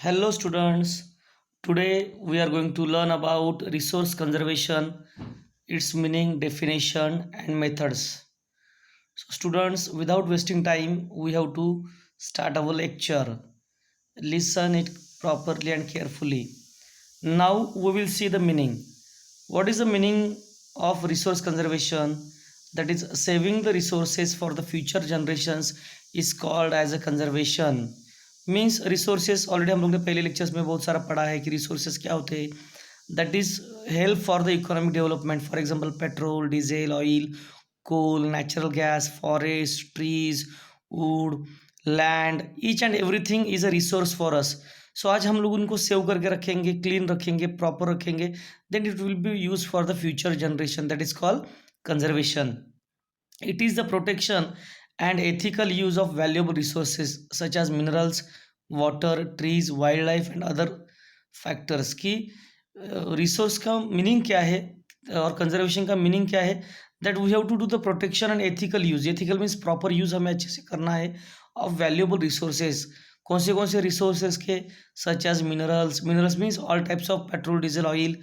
Hello students, today we are going to learn about resource conservation, its meaning, definition and methods. So students, without wasting time, we have to start our lecture. Listen it properly and carefully. Now we will see the meaning. What is the meaning of resource conservation? That is saving the resources for the future generations is called as a conservation. Means resources already हम लोग ने पहले lectures में बहुत सारा पढ़ा है कि रिसोर्सेज क्या होते हैं that is help for the economic development for example petrol diesel oil coal natural gas forest trees wood land each and everything is a resource for us so आज हम लोग उनको सेव करके रखेंगे क्लीन रखेंगे प्रॉपर रखेंगे then it will be use for the future generation that is called conservation it is the protection and ethical use of valuable resources such as minerals water trees wildlife and other factors की resource का meaning क्या है और conservation का meaning क्या है that we have to do the protection and ethical use ethical means proper use हमें अच्छे से करना है ऑफ वैल्यूएबल रिसोर्सेज कौन से रिसोर्सेज के such as minerals means all types of petrol diesel oil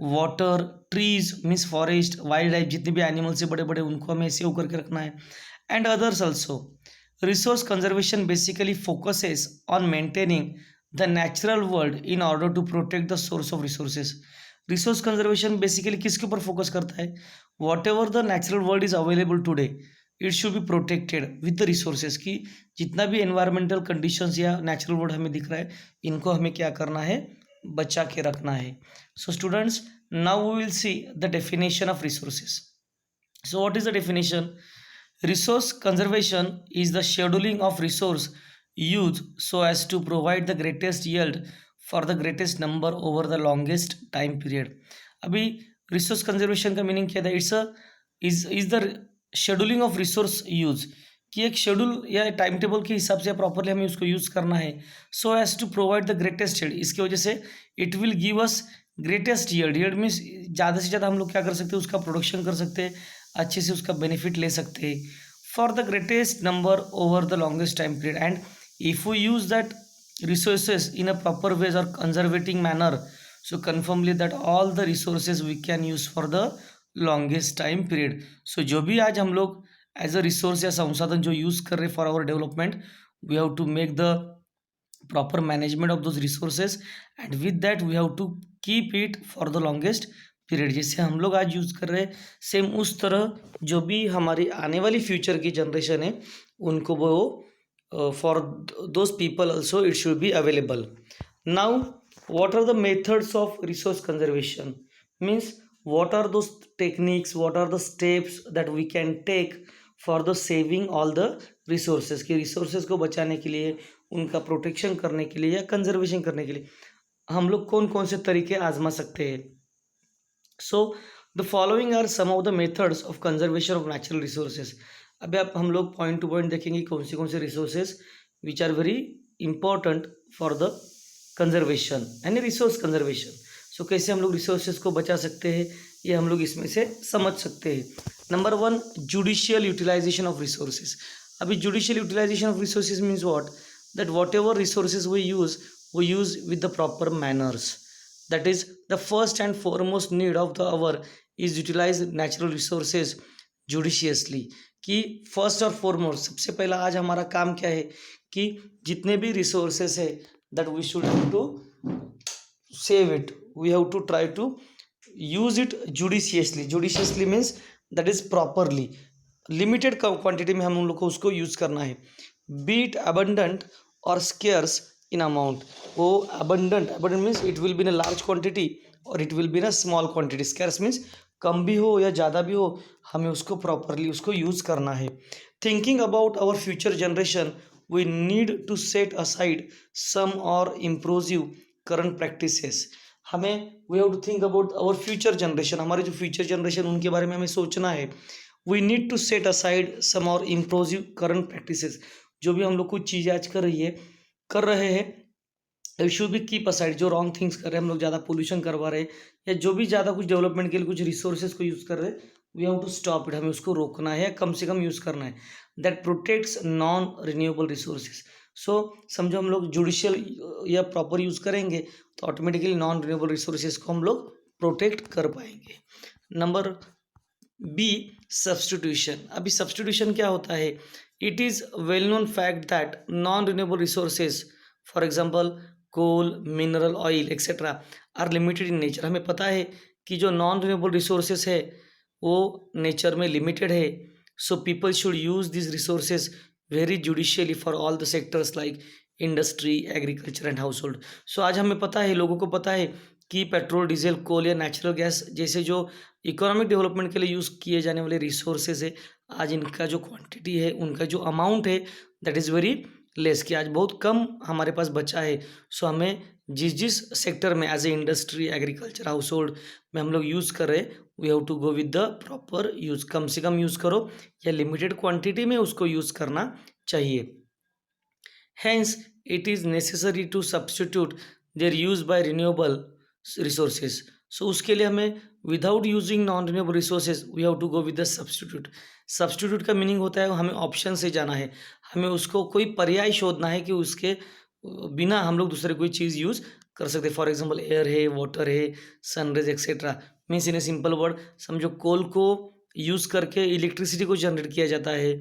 water trees means forest wildlife जितने भी एनिमल्स है बड़े बड़े उनको हमें सेव करके रखना है and others also resource conservation basically focuses on maintaining the natural world in order to protect the source of resources resource conservation basically किसके ऊपर फोकस करता है whatever the natural world is available today it should be protected with the resources की जितना भी environmental conditions या natural world हमें दिख रहा है इनको हमें क्या करना है बचा के रखना है so students now we will see the definition of resources so what is the definition resource conservation is the scheduling of resource use so as to provide the greatest yield for the greatest number over the longest time period अभी resource conservation का meaning क्या था it's is the scheduling of resource use कि एक schedule या time table के हिसाब से प्रॉपरली हमें उसको यूज़ करना है so as to provide the greatest yield इसकी वजह से it will give us greatest yield means ज़्यादा से ज़्यादा हम लोग क्या कर सकते हैं उसका प्रोडक्शन कर सकते हैं अच्छे से उसका बेनिफिट ले सकते हैं for the greatest number over the longest time period and if we use that resources in a proper ways और conserving manner so confirmly that all the resources we can use for the longest time period so जो भी आज हम लोग as a resource या संसाधन जो use कर रहे for our development we have to make the proper management of those resources and with that we have to keep it for the longest period जैसे हम लोग आज यूज़ कर रहे हैं सेम उस तरह जो भी हमारी आने वाली फ्यूचर की जनरेशन है उनको वो for those people also it should be available now what are the methods of resource conservation means what are those techniques what are the steps that we can take for the saving all the resources कि resources को बचाने के लिए उनका protection करने के लिए या कंजर्वेशन करने के लिए हम लोग कौन कौन से तरीके आजमा सकते हैं so the following are some of the methods of conservation of natural resources अभी आप हम लोग पॉइंट टू पॉइंट देखेंगे कौन से resources which are very important for the conservation यानी रिसोर्स कंजर्वेशन सो कैसे हम लोग रिसोर्सेज को बचा सकते हैं ये हम लोग इसमें से समझ सकते हैं number one judicial utilization of resources अभी judicial utilization of resources means what that whatever resources we use with the proper manners that is the first and foremost need of the hour is utilize natural resources judiciously कि first और foremost सबसे पहला आज हमारा काम क्या है कि जितने भी रिसोर्सेज है that we should have to save it we have to try to use it judiciously means that is properly limited quantity में हम उन लोग को उसको यूज़ करना है be it abundant or scarce in amount वो abundant means it will be in a large quantity or it will be in a small quantity scarce means कम भी हो या ज़्यादा भी हो हमें उसको प्रॉपरली उसको यूज़ करना है thinking about our future generation we need to set aside some or improve current practices हमें we have to think about our future generation हमारे जो future generation उनके बारे में हमें सोचना है we need to set aside some or improve current practices जो भी हम लोग कुछ चीज़ें आज कर रहे हैं we should be keep aside जो रॉन्ग थिंग्स कर रहे हैं हम लोग ज़्यादा पोल्यूशन करवा रहे हैं या जो भी ज़्यादा कुछ डेवलपमेंट के लिए कुछ रिसोर्सेज को यूज़ कर रहे हैं we have to stop it हमें उसको रोकना है या कम से कम यूज़ करना है that protects non renewable resources so समझो हम लोग जुडिशियल या प्रॉपर यूज़ करेंगे तो ऑटोमेटिकली नॉन रिन्यूएबल रिसोर्सेज को हम लोग प्रोटेक्ट कर पाएंगे। Number B, substitution. अभी सब्सटीट्यूशन क्या होता है? It is well known fact that non renewable resources for example coal, mineral oil etcetera are limited in nature. हमें पता है कि जो नॉन रिन्यूएबल रिसोर्सेज है वो नेचर में लिमिटेड है। So people should use this resources very judicially for all the sectors like industry, agriculture and household. So आज हमें पता है, लोगों को पता है कि पेट्रोल, डीजल, कोल या नेचुरल गैस जैसे जो इकोनॉमिक डेवलपमेंट के लिए यूज़ किए जाने वाले रिसोर्सेज है, आज इनका जो क्वांटिटी है, उनका जो अमाउंट है, दैट इज़ वेरी लेस, कि आज बहुत कम हमारे पास बचा है। सो हमें जिस जिस सेक्टर में as a industry, agriculture, household में हम लोग यूज़ कर रहे हैं, we have to go with the proper use. कम से कम यूज़ करो या लिमिटेड क्वांटिटी में उसको यूज़ करना चाहिए। Hence, it is necessary to substitute their use by renewable resources. So उसके लिए हमें without using non renewable resources we have to go with the substitute. Substitute का मीनिंग होता है हमें ऑप्शन से जाना है, हमें उसको कोई पर्याय शोधना है कि उसके बिना हम लोग दूसरे कोई चीज़ यूज़ कर सकते। फॉर एग्जांपल एयर है, वाटर है, sun rays etcetera. Means in a simple word, समझो कोल को यूज़ करके इलेक्ट्रिसिटी को जनरेट किया जाता है,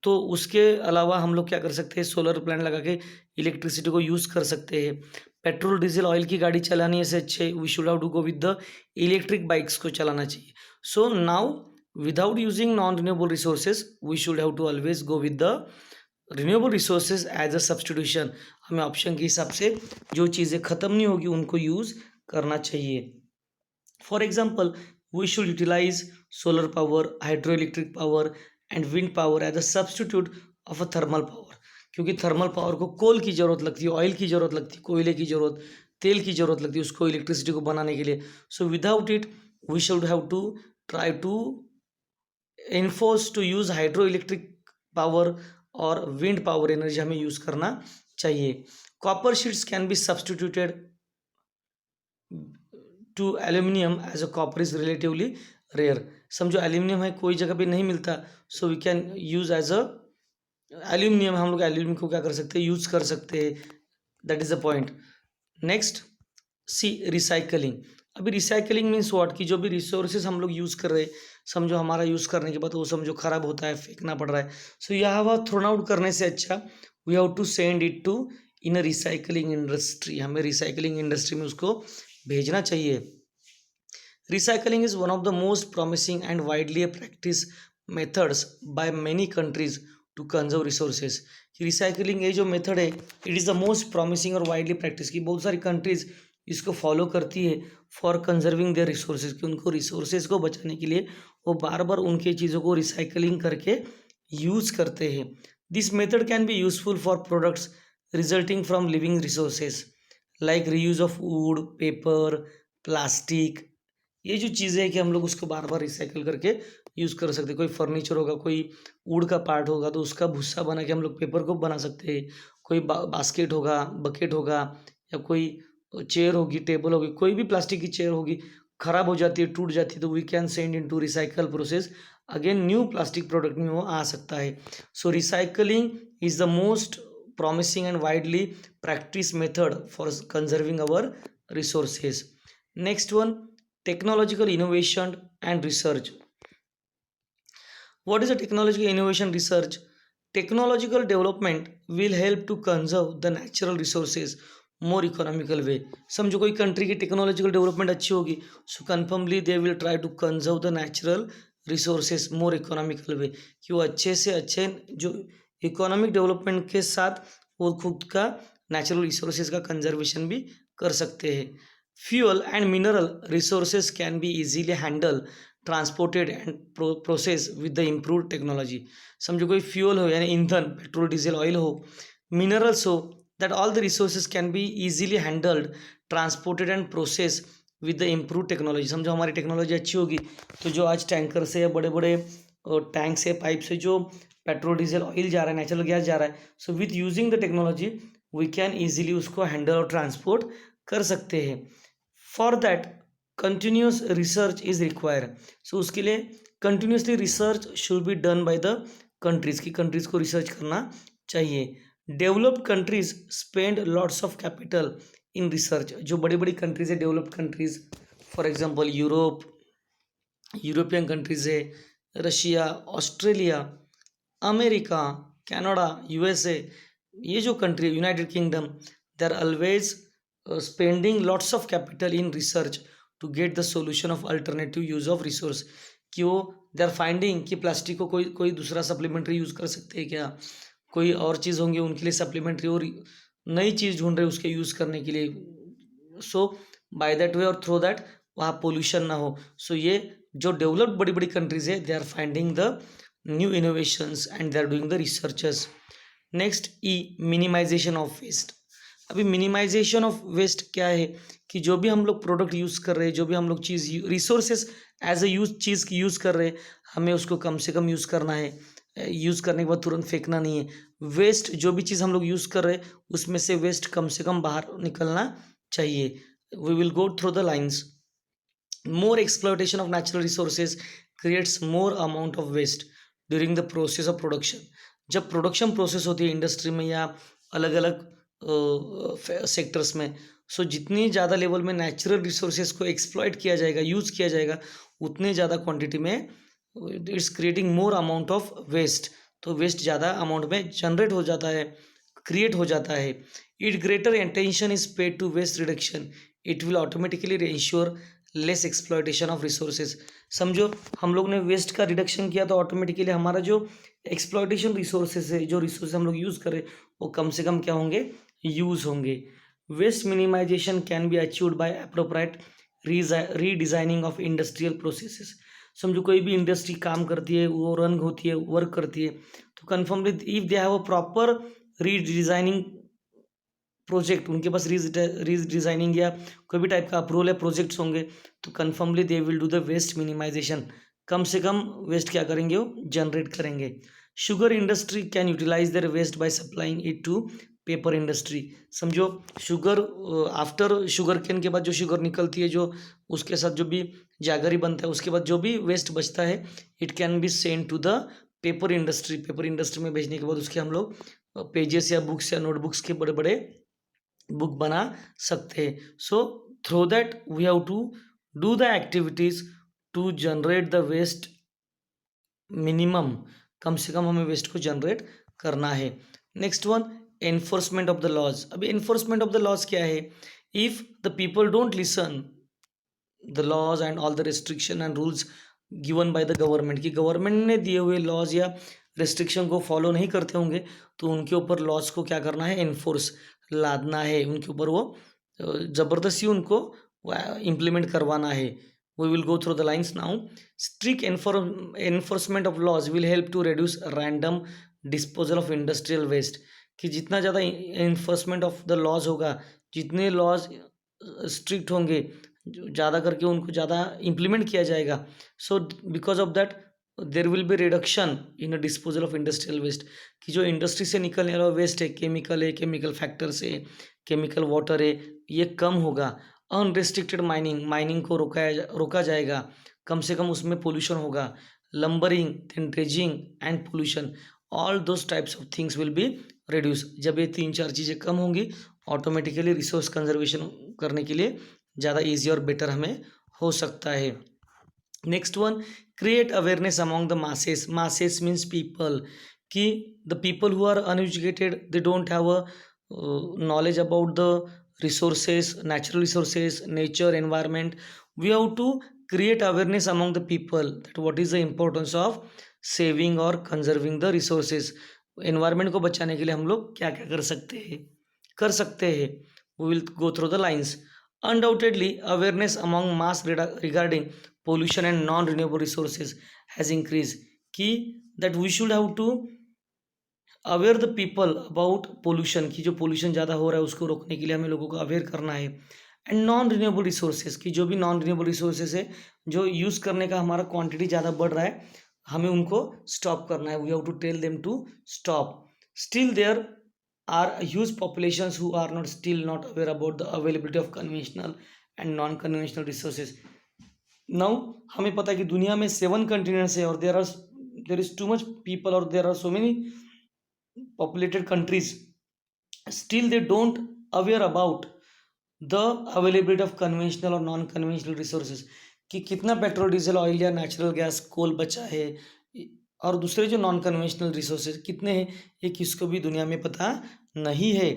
तो उसके अलावा हम लोग क्या कर सकते हैं, सोलर प्लांट लगा के इलेक्ट्रिसिटी को यूज़ कर सकते हैं। पेट्रोल, डीजल, ऑयल की गाड़ी चलाने से अच्छे we should have to go with the electric bikes को चलाना चाहिए। So now without using non renewable resources we should have to always go with the renewable resources as a substitution. हमें option के हिसाब से जो चीज़ें ख़त्म नहीं होगी उनको यूज़ करना चाहिए। For example we should utilise solar power, hydroelectric power and wind power as a substitute of a thermal power. क्योंकि थर्मल पावर को कोल की ज़रूरत लगती है, ऑयल की ज़रूरत लगती है, कोयले की ज़रूरत, तेल की ज़रूरत लगती है उसको इलेक्ट्रिसिटी को बनाने के लिए। So without it we should have to try to enforce to use hydroelectric power और विंड पावर एनर्जी हमें यूज़ करना चाहिए। Copper sheets can be substituted to aluminium as a copper is relatively rare. समझो aluminium है, कोई जगह पे नहीं मिलता, so we can use as a aluminium, हम लोग एल्यूमिनियम को क्या कर सकते हैं, यूज़ कर सकते हैं। That is the point. Next C, recycling. अभी रिसाइकलिंग मीन्स व्हाट, कि जो भी रिसोर्सेज हम लोग यूज़ कर रहे हैं, समझो हमारा यूज़ करने के बाद वो समझो ख़राब होता है, फेंकना पड़ रहा है, सो यह थ्रोन आउट करने से अच्छा we have to send it to in a recycling industry. हमें रिसाइकलिंग इंडस्ट्री में उसको भेजना चाहिए। Recycling is one of the most promising and widely practiced methods by many countries to conserve resources. कि recycling ये जो मेथड है, it is the most promising और वाइडली प्रैक्टिस, की बहुत सारी कंट्रीज इसको फॉलो करती है फॉर कंजर्विंग देयर रिसोर्सेज, कि उनको रिसोर्सेज को बचाने के लिए वो बार बार उनके चीज़ों को रिसाइकलिंग करके यूज़ करते हैं। This method can be useful for products resulting from living resources like reuse of would, paper, plastic. ये जो चीज़ें हैं कि हम लोग उसको बार बार रिसाइकिल करके यूज़ कर सकते हैं। कोई फर्नीचर होगा, कोई वुड का पार्ट होगा तो उसका भूसा बना के हम लोग पेपर को बना सकते हैं। कोई बास्केट होगा, बकेट होगा, या कोई चेयर होगी, टेबल होगी, कोई भी प्लास्टिक की चेयर होगी, ख़राब हो जाती है, टूट जाती है, तो we can send into recycle process, again new plastic product में वो आ सकता है। So recycling is the most promising and widely practiced method for conserving our resources. Next one, technological innovation and research. What is a technological innovation research? Technological development will help to conserve the natural resources more economical way. समझो कोई country की technological development अच्छी होगी, so confirmly they will try to conserve the natural resources more economical way, कि वो अच्छे से अच्छे जो इकोनॉमिक डेवलपमेंट के साथ वो खुद का नेचुरल रिसोर्सेज का कंजर्वेशन भी कर सकते हैं। Fuel and mineral resources can be easily handle, transported and process with the improve technology. समझो कोई फ्यूल हो यानी ईंधन, पेट्रोल, डीजल, ऑयल हो, मिनरल्स हो, that all the resources can be easily handled, transported and process with the improve technology. समझो हमारी technology अच्छी होगी तो जो आज टैंकर से या बड़े बड़े टैंक से, पाइप से जो पेट्रोल, डीजल, ऑयल जा रहा है, नेचुरल गैस जा रहा है, so with using the technology we can easily उसको हैंडल और ट्रांसपोर्ट कर सकते हैं। For that continuous research is required. So उसके लिए continuously research should be done by the countries, की कंट्रीज़ को रिसर्च करना चाहिए। Developed countries spend lots of capital in research. जो बड़ी बड़ी कंट्रीज है developed countries, for example Europe, European countries है, Russia, Australia, America, Canada, USA, ये जो country, United Kingdom, they are always spending lots of capital in research to get the solution of alternative use of resource. कि वो they are finding कि plastic को कोई कोई दूसरा सप्लीमेंट्री यूज़ कर सकते हैं क्या, कोई और चीज़ होंगी उनके लिए सप्लीमेंट्री, और नई चीज़ ढूंढ रहे उसके यूज़ करने के लिए। सो बाय दैट वे और थ्रो दैट वहाँ पोल्यूशन ना हो। सो ये जो डेवलप्ड बड़ी बड़ी कंट्रीज है, they are finding the new innovations and they are doing the researches. Next E, minimisation of waste. अभी मिनिमाइजेशन ऑफ वेस्ट क्या है कि जो भी हम लोग प्रोडक्ट यूज़ कर रहे हैं, जो भी हम लोग चीज़ रिसोर्सेस एज ए यूज चीज़ की यूज़ कर रहे हैं, हमें उसको कम से कम यूज़ करना है। यूज़ करने के बाद तुरंत फेंकना नहीं है। वेस्ट जो भी चीज़ हम लोग यूज़ कर रहे हैं उसमें से कम बाहर निकलना चाहिए। We will go through the lines. More exploitation of natural resources creates more amount of waste during the process of production। जब प्रोडक्शन प्रोसेस होती है इंडस्ट्री में या अलग अलग सेक्टर्स में, सो जितनी ज़्यादा लेवल में नेचुरल रिसोर्सेज को एक्सप्लॉइट किया जाएगा, यूज़ किया जाएगा, उतने ज़्यादा क्वांटिटी में it's creating more amount of waste. तो वेस्ट ज़्यादा अमाउंट में जनरेट हो जाता है, क्रिएट हो जाता है। It greater attention is paid to waste reduction, it will automatically ensure less exploitation of resources. समझो हम लोग ने वेस्ट का रिडक्शन किया तो ऑटोमेटिकली हमारा जो एक्सप्लॉयटेशन रिसोर्सेज है, जो रिसोर्स हम लोग यूज़ करें, वो कम से कम क्या होंगे, यूज़ होंगे। Waste minimization can be achieved by appropriate redesigning of industrial processes. समझो कोई भी इंडस्ट्री काम करती है, वो रन होती है, वर्क करती है, तो confirmly if they have a proper redesigning project, उनके पास रीडिज़ाइनिंग या कोई भी टाइप का अप्रूवल या प्रोजेक्ट्स होंगे, तो confirmly they will do the waste minimization. कम से कम वेस्ट क्या करेंगे, वो जनरेट करेंगे। Sugar industry can utilize their waste by supplying it to paper industry. समझो शुगर, आफ्टर शुगर केन के बाद जो शुगर निकलती है, जो उसके साथ जो भी जागरी बनता है, उसके बाद जो भी वेस्ट बचता है, it can be send to the paper industry. Paper industry में भेजने के बाद उसके हम लोग पेजेस या बुक्स या नोटबुक्स के बड़े बड़े बुक बना सकते हैं। So through that we have to do the activities to generate the waste minimum. कम से कम हमें वेस्ट को जनरेट करना है। Next one, enforcement of the laws. अभी एनफोर्समेंट ऑफ द लॉज क्या है, if the people don't listen the laws and all the restriction and rules given by the government, की गवर्नमेंट ने दिए हुए लॉज या रिस्ट्रिक्शन को फॉलो नहीं करते होंगे, तो उनके ऊपर लॉज को क्या करना है, एनफोर्स लादना है, उनके ऊपर वो ज़बरदस्ती उनको इम्प्लीमेंट करवाना है। We will go through the lines now. Strict enforcement of laws will help to reduce random disposal of industrial waste. कि जितना ज़्यादा एनफोर्समेंट ऑफ द लॉज होगा, जितने लॉज स्ट्रिक्ट होंगे, ज़्यादा करके उनको ज़्यादा इम्प्लीमेंट किया जाएगा, so because of that there will be reduction in a disposal of industrial waste. कि जो इंडस्ट्री से निकलने वाला वेस्ट है, केमिकल फैक्टर से, केमिकल वाटर है, ये कम होगा। अनरिस्ट्रिक्टेड माइनिंग को रोका जाएगा, कम से कम उसमें पोल्यूशन होगा। Lumbering, then dredging and pollution, all those types of things will be reduce. जब ये 3-4 चीज़ें कम होंगी, ऑटोमेटिकली रिसोर्स कंजर्वेशन करने के लिए ज़्यादा ईजी और बेटर हमें हो सकता है। Next one, create awareness among the masses. Masses means people, कि the people who are uneducated, they don't have a knowledge about the resources, natural resources, nature, environment. We have to create awareness among the people that what is the importance of saving or conserving the resources। environment को बचाने के लिए हम लोग क्या क्या कर सकते हैं। We will go through the lines। Undoubtedly, awareness among mass regarding pollution and non-renewable resources has increased। कि that we should have to aware the people about pollution, की जो पोल्यूशन ज़्यादा हो रहा है उसको रोकने के लिए हमें लोगों को अवेयर करना है। एंड नॉन रिन्यूएबल रिसोर्सेज, की जो भी नॉन रिन्यूएबल रिसोर्सेज है, जो यूज़ करने का हमारा क्वांटिटी ज़्यादा बढ़ रहा है, हमें उनको स्टॉप करना है। We have to tell them to stop. Still there are huge populations who are not still not aware about the availability of conventional and non conventional resources. Now हमें पता है कि दुनिया में 7 कंटिनेंट्स है, और there is too much people, और there are so many populated countries। still they don't aware about the availability of conventional और नॉन कन्वेंशनल रिसोर्सेज कि कितना पेट्रोल डीजल ऑयल या नेचुरल गैस कोल बचा है और दूसरे जो नॉन कन्वेंशनल रिसोर्सेज कितने हैं ये किसको भी दुनिया में पता नहीं है.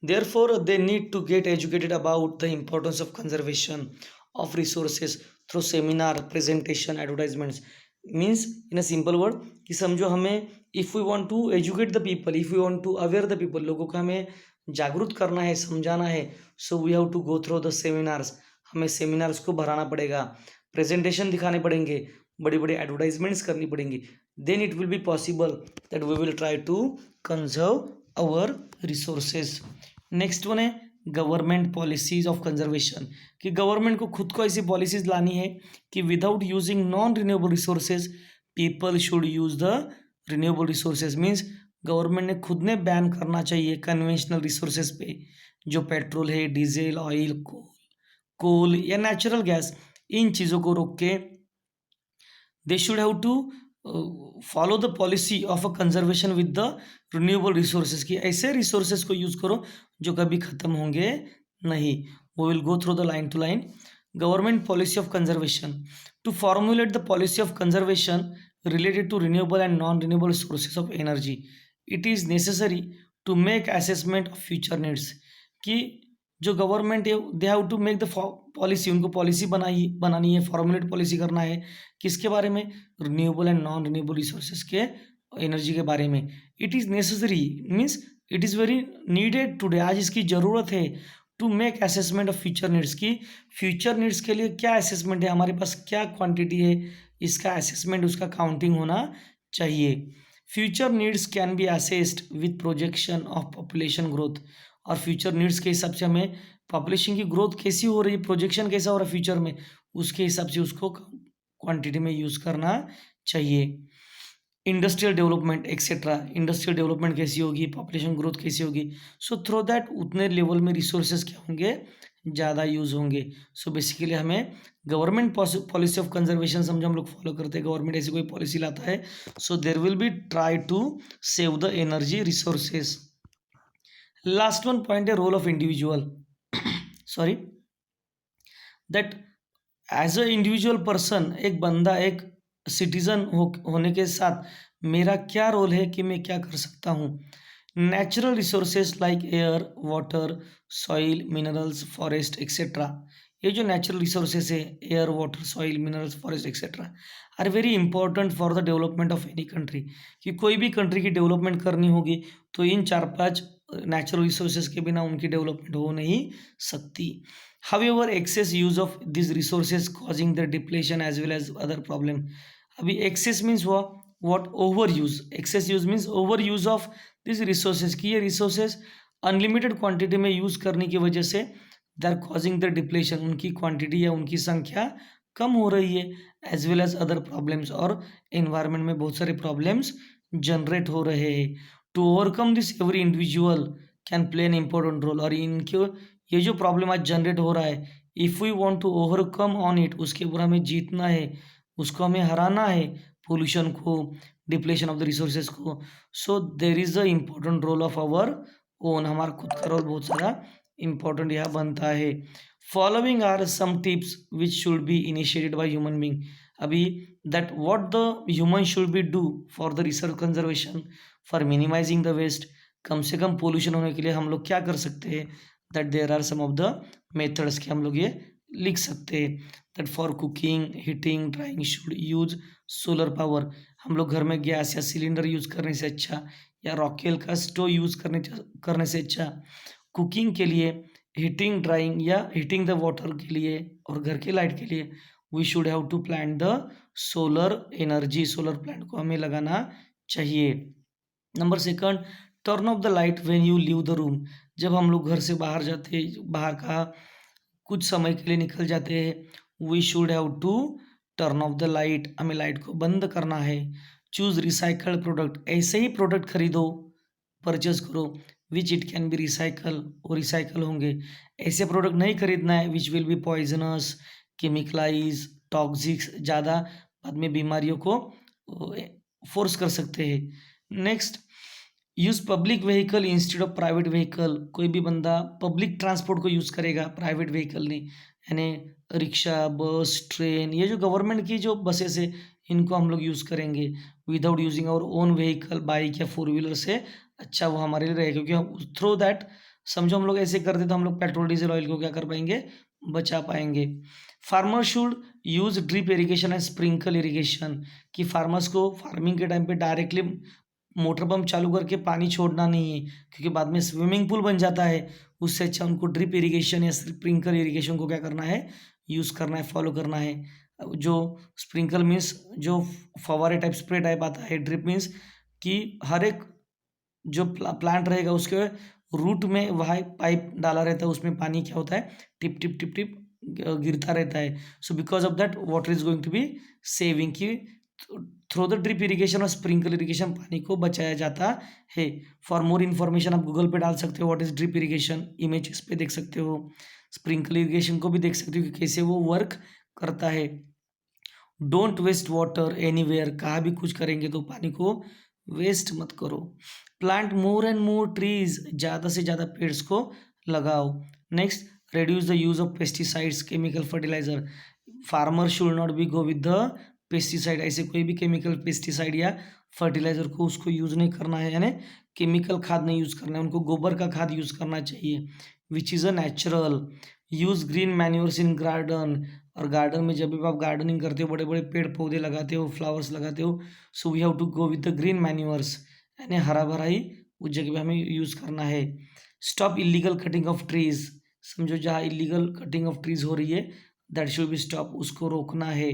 Therefore they need to get educated about the importance of conservation of resources through seminar presentation advertisements. Means in a simple word कि समझो हमें if we want to educate the people, if we want to aware the people, लोगों को हमें जागरूक करना है, समझाना है. So we have to go through the seminars. हमें सेमिनार्स को भराना पड़ेगा, प्रेजेंटेशन दिखाने पड़ेंगे, बड़ी बड़ी एडवर्टाइजमेंट्स करनी पड़ेंगी. Then it will be possible that we will try to conserve our resources. Next one है गवर्नमेंट पॉलिसीज ऑफ कंजर्वेशन कि गवर्नमेंट को खुद को ऐसी पॉलिसीज लानी है कि without using non renewable resources people should use the renewable resources. Means government ने खुद ने बैन करना चाहिए कन्वेंशनल रिसोर्सेज पे, जो पेट्रोल है, डीजल, ऑयल, कोल या नेचुरल गैस, इन चीज़ों को रोक के they should have to follow the policy of a conservation with the renewable resources कि ऐसे रिसोर्सेज को यूज़ करो जो कभी ख़त्म होंगे नहीं. वो will go through the line to line. Government policy of conservation to formulate the policy of conservation related to renewable and non-renewable sources of energy, it is necessary to make assessment of future needs. कि जो government है they have to make the policy, उनको policy बनानी है, formulate policy करना है किसके बारे में, renewable and non renewable resources के एनर्जी के बारे में. It is necessary means it is very needed today, आज इसकी ज़रूरत है. To make assessment of future needs की फ्यूचर नीड्स के लिए क्या असेसमेंट है, हमारे पास क्या क्वांटिटी है, इसका असेसमेंट, उसका काउंटिंग होना चाहिए. Future needs can be assessed with projection of population growth. और फ्यूचर नीड्स के हिसाब से हमें पॉपुलेशन की ग्रोथ कैसी हो रही है, प्रोजेक्शन कैसा हो रहा है फ्यूचर में, उसके हिसाब से उसको क्वांटिटी में यूज़ करना चाहिए. Industrial development etcetera, industrial development कैसी होगी, पॉपुलेशन ग्रोथ कैसी होगी. सो थ्रू दैट उतने लेवल में रिसोर्सेज क्या होंगे, ज़्यादा यूज़ होंगे. सो बेसिकली हमें गवर्नमेंट पॉलिसी ऑफ कंजर्वेशन समझो हम लोग फॉलो करते हैं, गवर्नमेंट ऐसी कोई पॉलिसी लाता है so there will be try to save the energy resources. Last one point है role of individual. Sorry, that as a individual person, एक बंदा, एक सिटीजन होने के साथ मेरा क्या रोल है कि मैं क्या कर सकता हूँ. Natural resources like air, water, soil, minerals, forest etcetera. ये जो नेचुरल रिसोर्सेज है, air, water, soil, minerals, forest etcetera, are very important for the development of any country. कि कोई भी कंट्री की डेवलपमेंट करनी होगी तो इन 4-5 नेचुरल रिसोर्सेज के बिना उनकी डेवलपमेंट हो नहीं सकती. However, excess use of these resources causing their depletion as well as other problem. अभी excess means what overuse. Excess use means overuse of these resources कि ये resources unlimited quantity में use करने की वजह से they are causing their depletion, उनकी quantity या उनकी संख्या कम हो रही है, as well as other problems, और environment में बहुत सारे problems generate हो रहे हैं. To overcome this, every individual can play an important role. और इनके ये जो प्रॉब्लम आज जनरेट हो रहा है, if we want to overcome on it, उसके ऊपर हमें जीतना है, उसको हमें हराना है, पोल्यूशन को, डिप्लेशन ऑफ द रिसोर्सेज को. So there is the important role of our own, हमारा खुद का रोल बहुत सारा इम्पोर्टेंट यहाँ बनता है. Following are some tips which should be initiated by human being. अभी that what the human should be do for the resource conservation, for minimizing the waste. कम से कम पोल्यूशन होने के लिए हम लोग क्या कर सकते हैं, that there are some of the methods के हम लोग ये लिख सकते हैं. That for cooking, heating, drying should use solar power. हम लोग घर में गैस या सिलेंडर यूज़ करने से अच्छा, या रॉकेल का स्टोव यूज़ करने से अच्छा, कुकिंग के लिए, हीटिंग, ड्राइंग या हीटिंग द वाटर के लिए और घर के लाइट के लिए we should have to plant the solar energy. Solar plant को हमें लगाना चाहिए. Number second, turn off the light when you leave the room. जब हम लोग घर से बाहर जाते, बाहर का कुछ समय के लिए निकल जाते हैं, we should have to turn off the light, हमें लाइट को बंद करना है. चूज रिसाइकल्ड प्रोडक्ट, ऐसे ही प्रोडक्ट खरीदो, परचेज करो which it can B recycle, वो रिसाइकल होंगे. ऐसे प्रोडक्ट नहीं खरीदना है which will be poisonous, chemicalise, toxics, ज़्यादा बाद में बीमारियों को फोर्स कर सकते हैं. Next, use public vehicle instead of private vehicle, कोई भी बंदा पब्लिक ट्रांसपोर्ट को यूज़ करेगा, प्राइवेट व्हीकल नहीं, यानी रिक्शा, बस, ट्रेन, ये जो गवर्नमेंट की जो बसेस है इनको हम लोग यूज़ करेंगे without using our own vehicle, bike या फोर व्हीलर से अच्छा वो हमारे लिए रहेगा, क्योंकि हम थ्रू दैट, समझो हम लोग ऐसे करते तो हम लोग पेट्रोल डीजल ऑयल को क्या कर पाएंगे, बचा पाएंगे। Farmer should use drip irrigation and sprinkle irrigation, कि फार्मर्स को फार्मिंग के टाइम पे डायरेक्टली मोटर पंप चालू करके पानी छोड़ना नहीं है, क्योंकि बाद में स्विमिंग पूल बन जाता है। उससे अच्छा उनको ड्रिप इरिगेशन या स्प्रिंकल इरिगेशन को क्या करना है, यूज़ करना है, फॉलो करना है। जो स्प्रिंकल मीन्स जो फवारे टाइप, स्प्रे टाइप आता है। ड्रिप मीन्स कि हर एक जो प्लांट रहेगा उसके रूट में वह पाइप डाला रहता है, उसमें पानी क्या होता है, टिप टिप टिप टिप गिरता रहता है। So because of that water is going to be saving, की थ्रू द ड्रिप इरिगेशन और स्प्रिंकल इरिगेशन पानी को बचाया जाता है। फॉर मोर इन्फॉर्मेशन आप गूगल पे डाल सकते हो what is drip irrigation, images पे देख सकते हो। स्प्रिंकल इरिगेशन को भी देख सकते हो कि कैसे वो वर्क करता है। डोंट वेस्ट वाटर एनीवेयर, कहाँ भी कुछ करेंगे तो पानी को वेस्ट मत करो। Plant more and more trees, ज़्यादा से ज़्यादा पेड्स को लगाओ। Next, reduce the use of pesticides, chemical fertiliser. Farmer should not be go with the pesticide, ऐसे कोई भी केमिकल पेस्टिसाइड या फर्टिलाइजर को उसको यूज़ नहीं करना है, यानी केमिकल खाद नहीं यूज़ करना है, उनको गोबर का खाद यूज़ करना चाहिए which is a natural. Use green manures in garden, और गार्डन में जब भी आप गार्डनिंग करते हो, बड़े बड़े पेड़ पौधे लगाते हो, फ्लावर्स लगाते हो, so we have to go with the green manures, यानी हरा भरा ही उस जगह पे हमें यूज़ करना है। Stop illegal cutting of trees, समझो जहाँ इलीगल कटिंग ऑफ ट्रीज हो रही है दैट शुड बी स्टॉप, उसको रोकना है।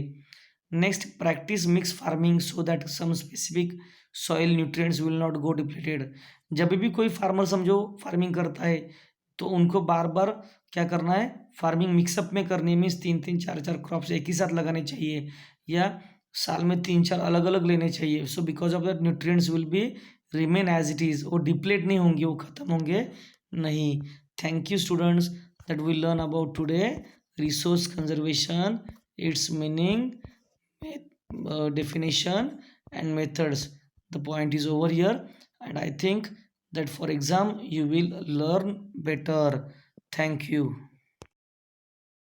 Next, practise mix farming so that some specific soil nutrients will not go depleted. जब भी कोई फार्मर समझो फार्मिंग करता है तो उनको बार बार क्या करना है, फार्मिंग मिक्सअप में करनी, मीन्स तीन तीन चार चार क्रॉप्स एक ही साथ लगाने चाहिए, या साल में तीन चार अलग अलग लेने चाहिए। So because of that nutrients will be remain as it is, वो डिप्लीट नहीं होंगे, वो खत्म होंगे नहीं। Thank you students, that we learn about today resource conservation, its meaning, definition and methods. The point is over here, and I think that for exam you will learn better. Thank you.